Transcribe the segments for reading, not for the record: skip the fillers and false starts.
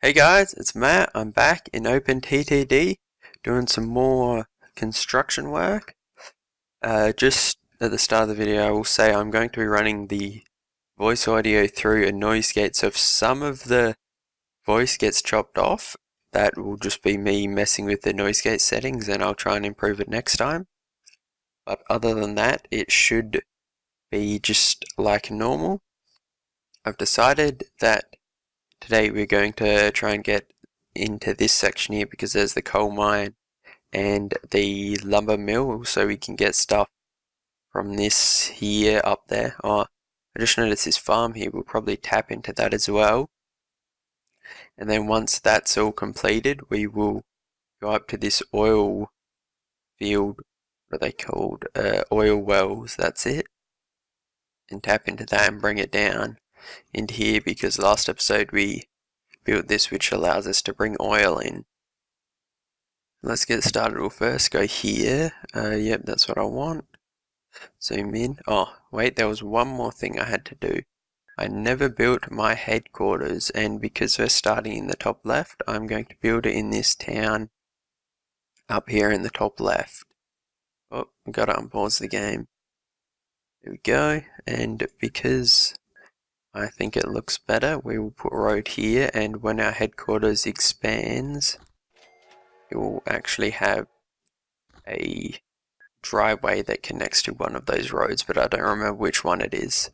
Hey guys, it's Matt. I'm back in OpenTTD doing some more construction work. Just at the start of the video, I will say I'm going to be running the voice audio through a noise gate, so if some of the voice gets chopped off, that will just be me messing with the noise gate settings and I'll try and improve it next time. But other than that, it should be just like normal. I've decided that today we're going to try and get into this section here because there's the coal mine and the lumber mill, so we can get stuff from this here up there. Oh, I just noticed this farm here, we'll probably tap into that as well. And then once that's all completed, we will go up to this oil field, what are they called? Oil wells, that's it. And tap into that and bring it down into here because last episode we built this, which allows us to bring oil in. Let's get started. We'll first go here. Yep, that's what I want. Zoom in. Oh, wait, there was one more thing I had to do. I never built my headquarters, and because we're starting in the top left, I'm going to build it in this town up here in the top left. Oh, gotta unpause the game. There we go, and because I think it looks better, we will put road here, and when our headquarters expands, it will actually have a driveway that connects to one of those roads, but I don't remember which one it is.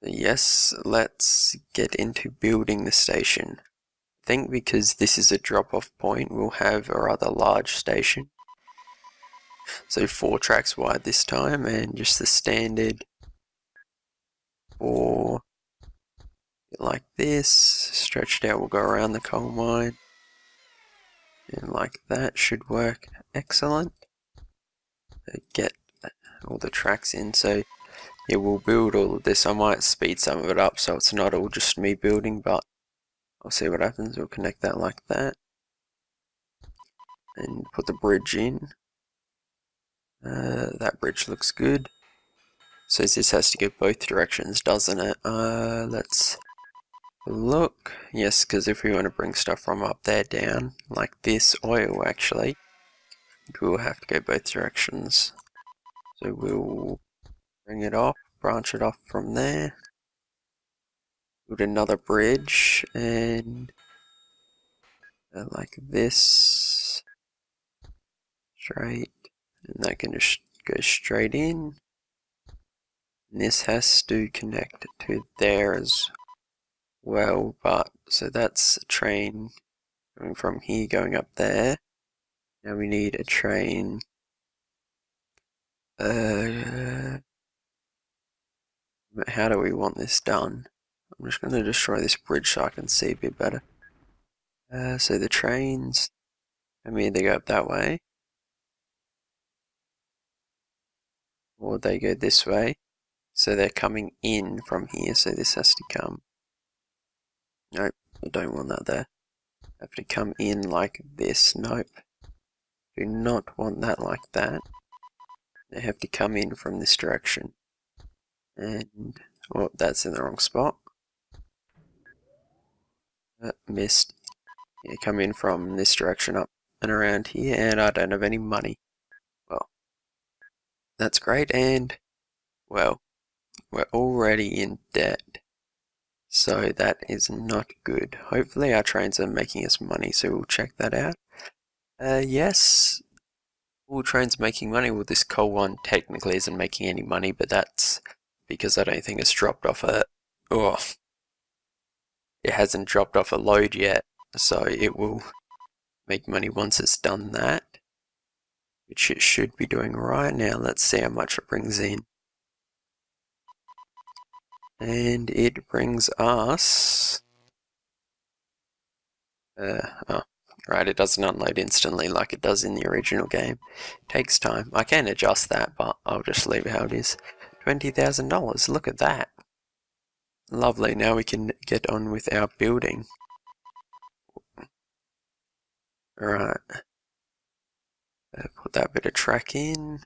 Yes, let's get into building the station. I think because this is a drop-off point, we'll have a rather large station. So 4 tracks wide this time, and just the standard 4 like this. Stretched out, we'll go around the coal mine. And like that should work excellent. Get all the tracks in, so yeah, we'll build all of this. I might speed some of it up so it's not all just me building, but I'll see what happens. We'll connect that like that. And put the bridge in. That bridge looks good. So this has to go both directions, doesn't it? Let's look. Yes, because if we want to bring stuff from up there down, like this oil actually, we'll have to go both directions. So we'll bring it off, branch it off from there. Build another bridge, and like this, straight, and that can just go straight in. And this has to connect to there as well, but so that's a train going from here going up there. Now we need a train. How do we want this done? I'm just going to destroy this bridge so I can see a bit better. So the trains, I mean, they go up that way, or they go this way. So they're coming in from here, so this has to come. Nope, I don't want that there. Have to come in like this. Nope. Do not want that like that. They have to come in from this direction. And, oh, that's in the wrong spot. Missed. Yeah, come in from this direction up and around here, and I don't have any money. Well, that's great, and, well, we're already in debt. So that is not good. Hopefully our trains are making us money, so we'll check that out. Yes, all trains making money. Well, this coal one technically isn't making any money, but that's because I don't think it's dropped off it hasn't dropped off a load yet, so it will make money once it's done that, which it should be doing right now. Let's see how much it brings in. And it brings us, right, it doesn't unload instantly like it does in the original game. It takes time. I can adjust that, but I'll just leave it how it is. $20,000, look at that. Lovely, now we can get on with our building. Alright. Put that bit of track in.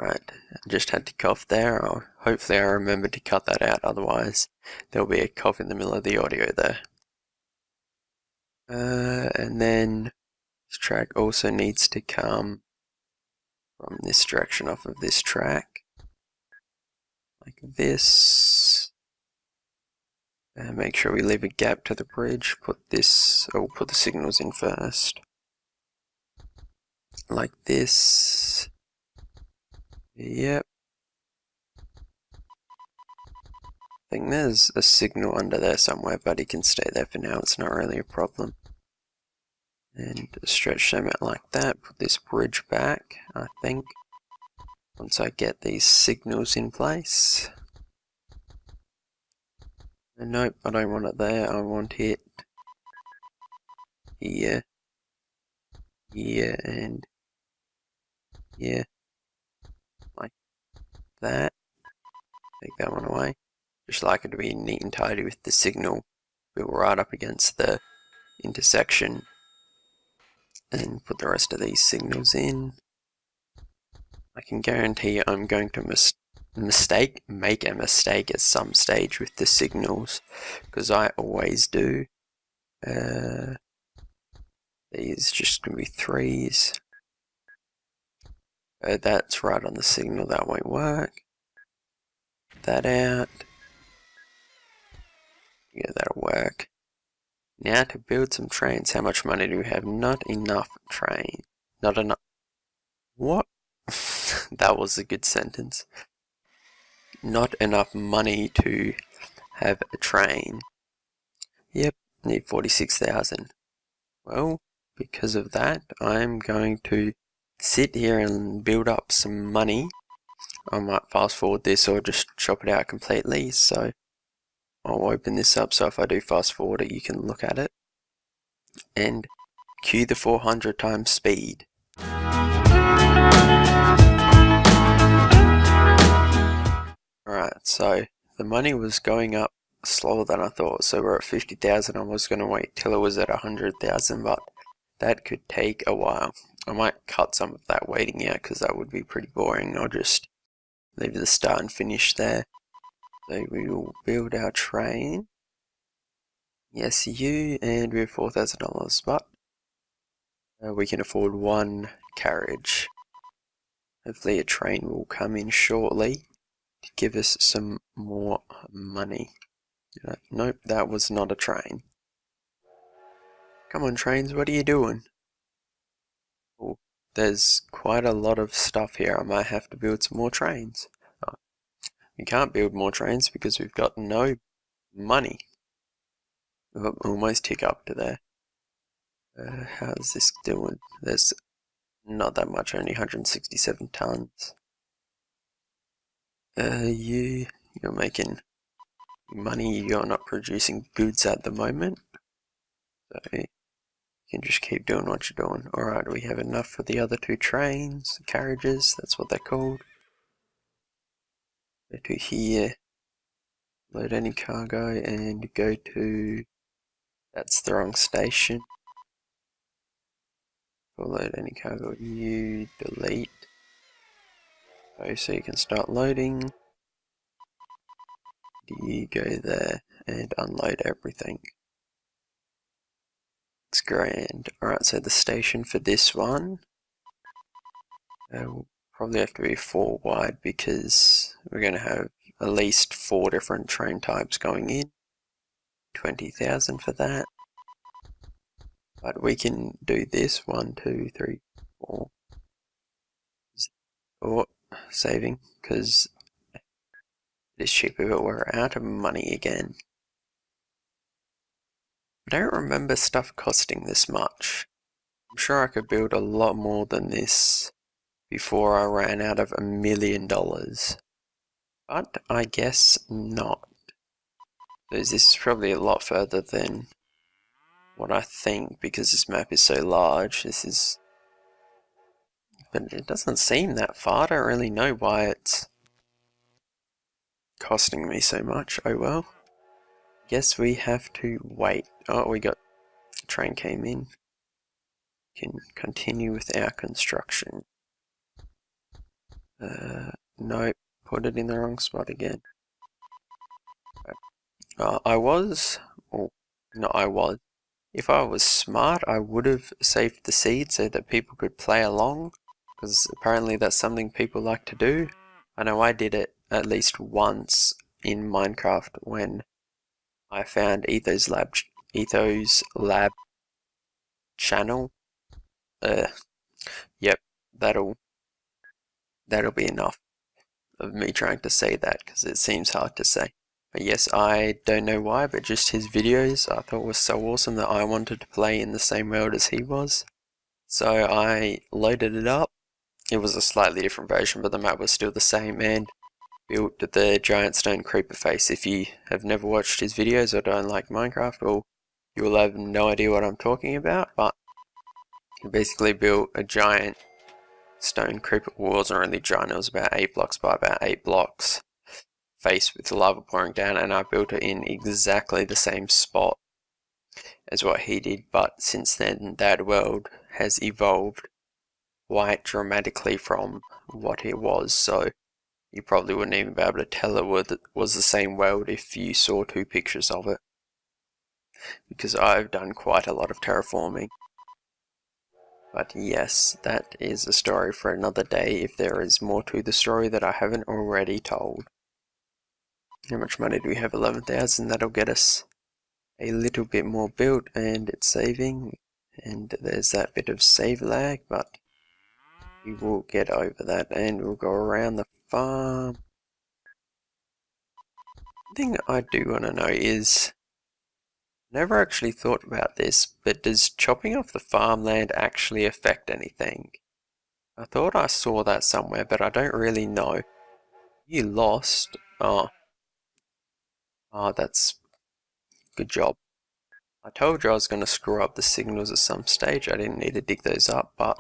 Right, I just had to cough there. Hopefully I remember to cut that out, otherwise there'll be a cough in the middle of the audio there. And then this track also needs to come from this direction off of this track, like this. And make sure we leave a gap to the bridge. Put the signals in first, like this. Yep. I think there's a signal under there somewhere, but it can stay there for now. It's not really a problem. And stretch them out like that. Put this bridge back, I think, once I get these signals in place. And nope, I don't want it there. I want it here, here, and here, like that. Take that one away. Just like it to be neat and tidy with the signal built right up against the intersection. And put the rest of these signals in. I can guarantee I'm going to make a mistake at some stage with the signals, because I always do. These just going to be 3s. That's right on the signal, that won't work. That out. Yeah, that'll work. Now to build some trains. How much money do we have? Not enough train. Not enough. What? That was a good sentence. Not enough money to have a train. Yep, need 46,000. Well, because of that, I'm going to sit here and build up some money. I might fast forward this or just chop it out completely, so I'll open this up so if I do fast forward it you can look at it. And cue the 400 times speed. Alright, so the money was going up slower than I thought, so we're at 50,000. I was going to wait till it was at 100,000, but that could take a while. I might cut some of that waiting out because that would be pretty boring. I'll just leave the start and finish there. So we will build our train. Yes, you, and we have $4,000, but we can afford one carriage. Hopefully a train will come in shortly to give us some more money. Nope, that was not a train. Come on, trains, what are you doing? Oh, there's quite a lot of stuff here. I might have to build some more trains. Oh, we can't build more trains because we've got no money. We'll almost tick up to there. How's this doing? There's not that much, only 167 tons. You're making money, you're not producing goods at the moment. So you can just keep doing what you're doing. Alright, we have enough for the other 2 trains, carriages, that's what they're called. Go to here, load any cargo, and go to, that's the wrong station. We'll load any cargo, new, delete. So you can start loading. You go there and unload everything. It's grand. Alright, so the station for this one will probably have to be 4 wide because we're going to have at least 4 different train types going in. 20,000 for that. But we can do this 1, 2, 3, 4. Oh, saving because it is cheaper, but we're out of money again. I don't remember stuff costing this much. I'm sure I could build a lot more than this before I ran out of $1 million. But I guess not. This is probably a lot further than what I think because this map is so large. But it doesn't seem that far. I don't really know why it's costing me so much. Oh well. Guess we have to wait. Oh, we got the train came in. We can continue with our construction. Nope, put it in the wrong spot again. If I was smart, I would have saved the seed so that people could play along, because apparently that's something people like to do. I know I did it at least once in Minecraft when I found Etho's lab channel. Yep, that'll be enough of me trying to say that, because it seems hard to say. But yes, I don't know why, but just his videos I thought was so awesome that I wanted to play in the same world as he was. So I loaded it up. It was a slightly different version, but the map was still the same, and built the giant stone creeper face. If you have never watched his videos or don't like Minecraft, well, you will have no idea what I'm talking about, but he basically built a giant stone creeper. Well, it wasn't really giant, it was about 8 blocks by about 8 blocks face with lava pouring down, and I built it in exactly the same spot as what he did, but since then that world has evolved quite dramatically from what it was, so you probably wouldn't even be able to tell it was the same world if you saw 2 pictures of it, because I've done quite a lot of terraforming. But yes, that is a story for another day if there is more to the story that I haven't already told. How much money do we have? 11,000. That'll get us a little bit more built, and it's saving, and there's that bit of save lag, but we will get over that, and we'll go around the farm. The thing I do want to know is, never actually thought about this, but does chopping off the farmland actually affect anything? I thought I saw that somewhere, but I don't really know. You lost. Oh, that's good job. I told you I was going to screw up the signals at some stage. I didn't need to dig those up, but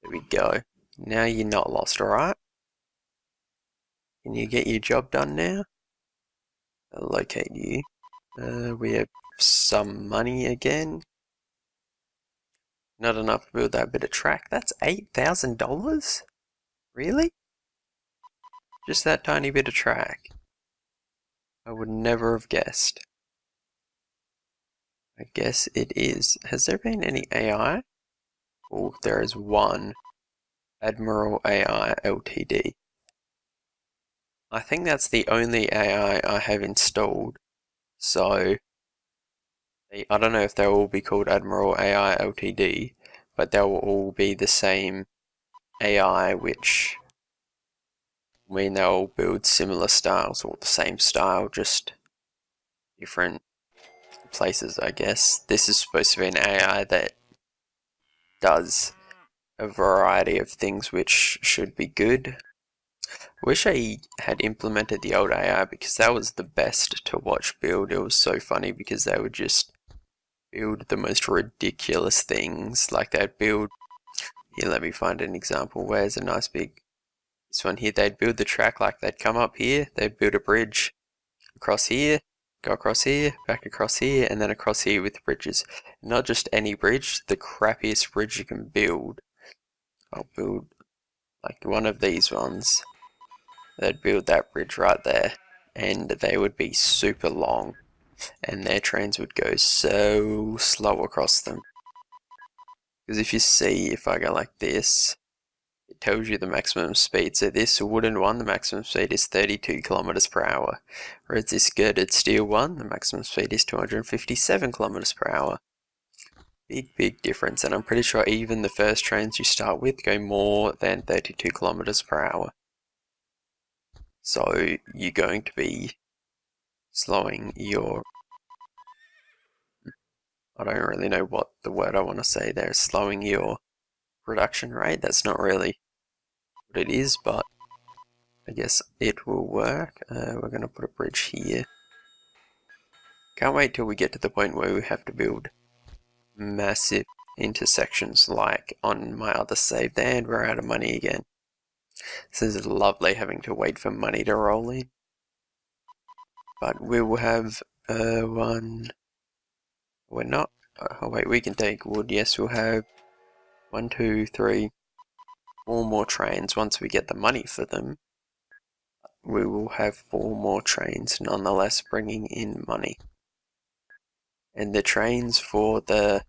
there we go. Now you're not lost, alright? Can you get your job done now? I'll locate you. We have some money again. Not enough to build that bit of track. That's $8,000? Really? Just that tiny bit of track. I would never have guessed. I guess it is. Has there been any AI? Oh, there is one. Admiral AI Ltd. I think that's the only AI I have installed. So, I don't know if they'll all be called Admiral AI Ltd, but they'll all be the same AI, which mean they'll all build similar styles, or the same style, just different places, I guess. This is supposed to be an AI that does a variety of things which should be good. Wish I had implemented the old AI, because that was the best to watch build. It was so funny because they would just build the most ridiculous things. Like they'd build, here let me find an example, where's a nice big, this one here, they'd build the track, like they'd come up here, they'd build a bridge across here, go across here, back across here, and then across here with bridges. Not just any bridge, the crappiest bridge you can build. I'll build like one of these ones. They'd build that bridge right there, and they would be super long, and their trains would go so slow across them. Because if you see, if I go like this, it tells you the maximum speed. So this wooden one, the maximum speed is 32 kilometers per hour. Whereas this girded steel one, the maximum speed is 257 kilometers per hour. Big difference, and I'm pretty sure even the first trains you start with go more than 32 kilometers per hour. So you're going to be slowing your, I don't really know what the word I want to say there, slowing your production rate. That's not really what it is, but I guess it will work. We're going to put a bridge here. Can't wait till we get to the point where we have to build massive intersections like on my other save, and we're out of money again. This is lovely having to wait for money to roll in. But we will have one, we're not, oh wait, we can take wood. Yes, we'll have 1, 2, 3, 4 more trains once we get the money for them. We will have 4 more trains nonetheless bringing in money. And the trains for the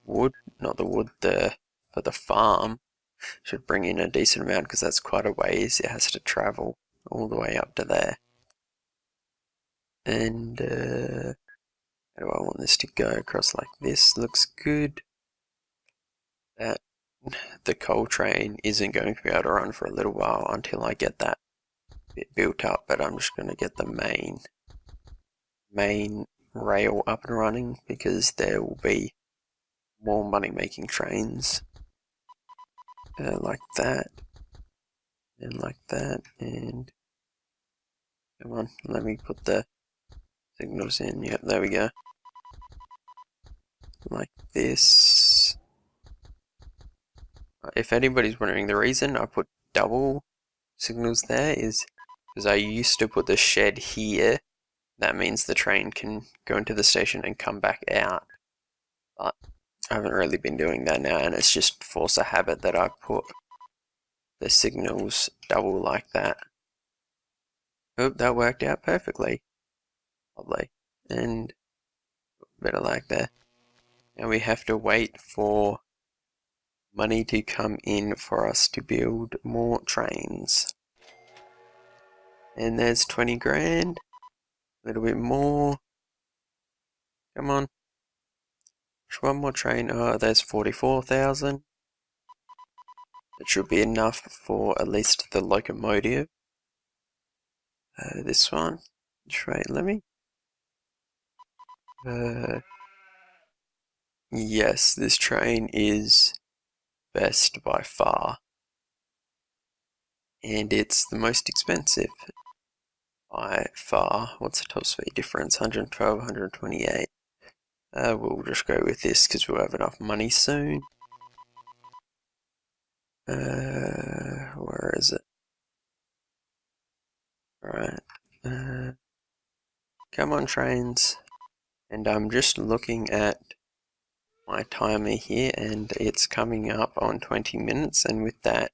wood, not the wood, for the farm should bring in a decent amount because that's quite a ways it has to travel all the way up to there. And how do I want this to go? Across like this looks good. That the coal train isn't going to be able to run for a little while until I get that bit built up, but I'm just going to get the main rail up and running because there will be more money making trains like that and like that. And come on, let me put the signals in. Yep, there we go. Like this. If anybody's wondering, the reason I put double signals there is because I used to put the shed here. That means the train can go into the station and come back out. But I haven't really been doing that now, and it's just force a habit that I put the signals double like that. Oh, that worked out perfectly. Lovely. And better like there. Now we have to wait for money to come in for us to build more trains. And there's 20 grand. A little bit more. Come on. Just one more train. Oh, there's 44,000. It should be enough for at least the locomotive. This one. Train, let me. Yes, this train is best by far. And it's the most expensive by far. What's the top speed difference? 112, 128. We'll just go with this because we'll have enough money soon. Where is it? Alright. Come on, trains. And I'm just looking at my timer here, and it's coming up on 20 minutes, and with that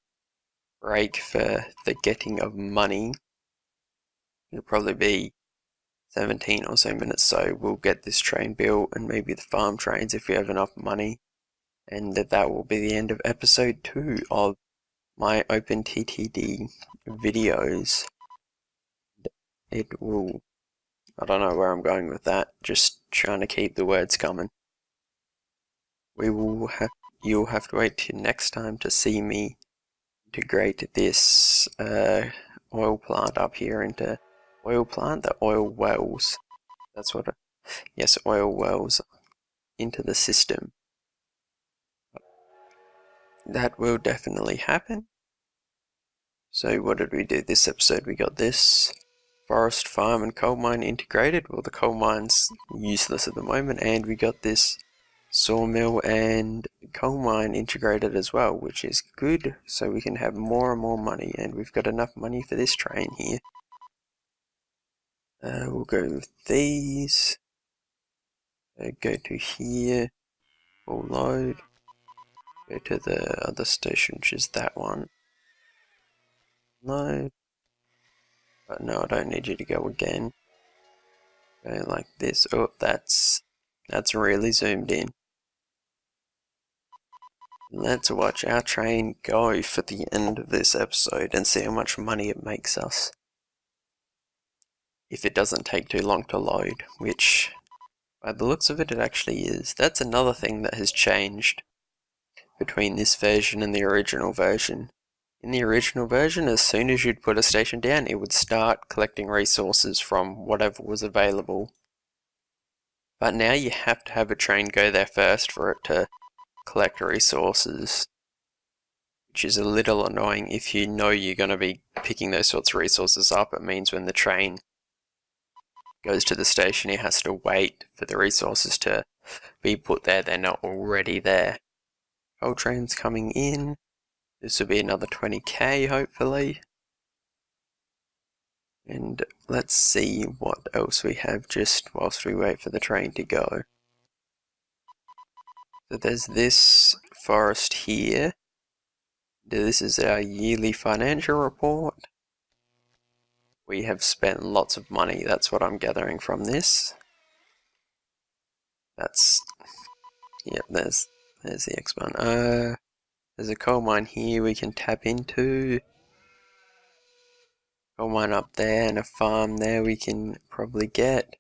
break for the getting of money, it'll probably be 17 or so minutes, so we'll get this train built and maybe the farm trains if we have enough money, and that will be the end of episode 2 of my OpenTTD videos. It will, I don't know where I'm going with that, just trying to keep the words coming. You'll have to wait till next time to see me integrate this oil plant up here into the oil wells. That's what yes, oil wells into the system. That will definitely happen. So what did we do this episode? We got this forest, farm and coal mine integrated. Well, the coal mine's useless at the moment, and we got this sawmill and coal mine integrated as well, which is good, so we can have more and more money, and we've got enough money for this train here. We'll go with these. Go to here, full load. Go to the other station, which is that one. Load. But no, I don't need you to go again. Go like this. Oh, that's really zoomed in. Let's watch our train go for the end of this episode and see how much money it makes us. If it doesn't take too long to load, which by the looks of it, it actually is. That's another thing that has changed between this version and the original version. In the original version, as soon as you'd put a station down, it would start collecting resources from whatever was available. But now you have to have a train go there first for it to collect resources, which is a little annoying if you know you're going to be picking those sorts of resources up. It means when the train goes to the station, it has to wait for the resources to be put there. They're not already there. Coal train's coming in. This will be another 20k, hopefully. And let's see what else we have just whilst we wait for the train to go. So there's this forest here. This is our yearly financial report. We have spent lots of money, that's what I'm gathering from this. That's, yep, there's the X one. There's a coal mine here we can tap into. Coal mine up there and a farm there we can probably get.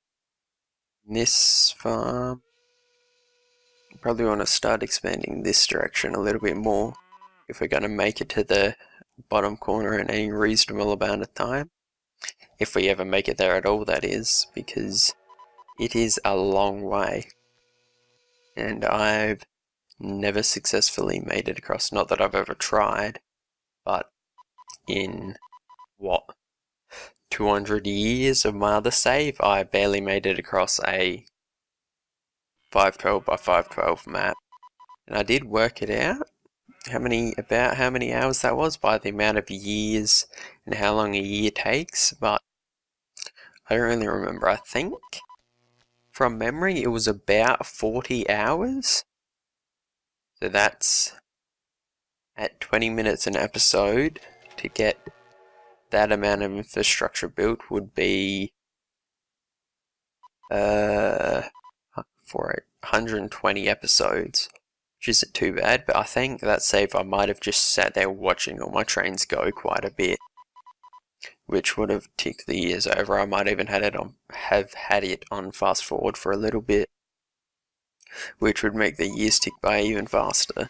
This farm, probably want to start expanding this direction a little bit more if we're going to make it to the bottom corner in any reasonable amount of time. If we ever make it there at all, that is, because it is a long way. And I've never successfully made it across, not that I've ever tried, but in, what, 200 years of my other save, I barely made it across a 512 by 512 map. And I did work it out, about how many hours that was by the amount of years and how long a year takes, but I don't really remember. I think from memory it was about 40 hours. So that's at 20 minutes an episode. To get that amount of infrastructure built would be for 120 episodes, which isn't too bad, but I think that save I might have just sat there watching all my trains go quite a bit, which would have ticked the years over. I might even have had it on fast forward for a little bit, which would make the years tick by even faster.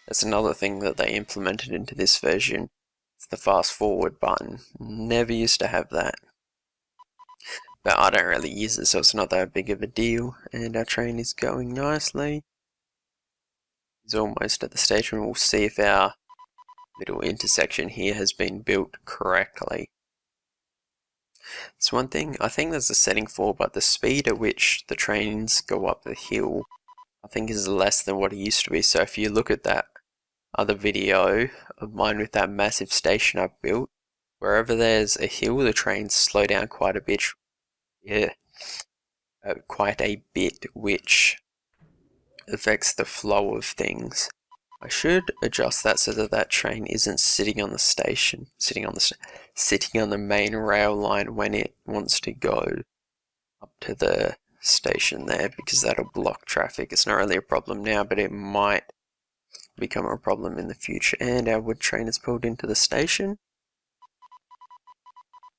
That's another thing that they implemented into this version. It's the fast forward button. Never used to have that. But I don't really use it, so it's not that big of a deal. And our train is going nicely. It's almost at the station. We'll see if our little intersection here has been built correctly. It's one thing I think there's a setting for, but the speed at which the trains go up the hill I think is less than what it used to be. So if you look at that other video of mine with that massive station I've built, wherever there's a hill the trains slow down quite a bit. Yeah, quite a bit, which affects the flow of things. I should adjust that so that that train isn't sitting on the station, sitting on the main rail line when it wants to go up to the station there, because that'll block traffic. It's not really a problem now, but it might become a problem in the future. And our wood train is pulled into the station.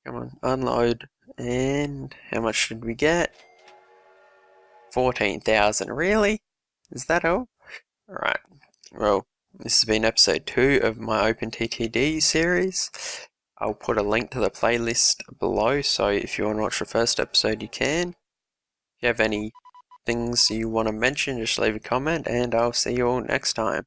Come on, unload. And how much did we get? 14,000. Really? Is that all? Alright. Well, this has been episode 2 of my OpenTTD series. I'll put a link to the playlist below, so if you want to watch the first episode, you can. If you have any things you want to mention, just leave a comment, and I'll see you all next time.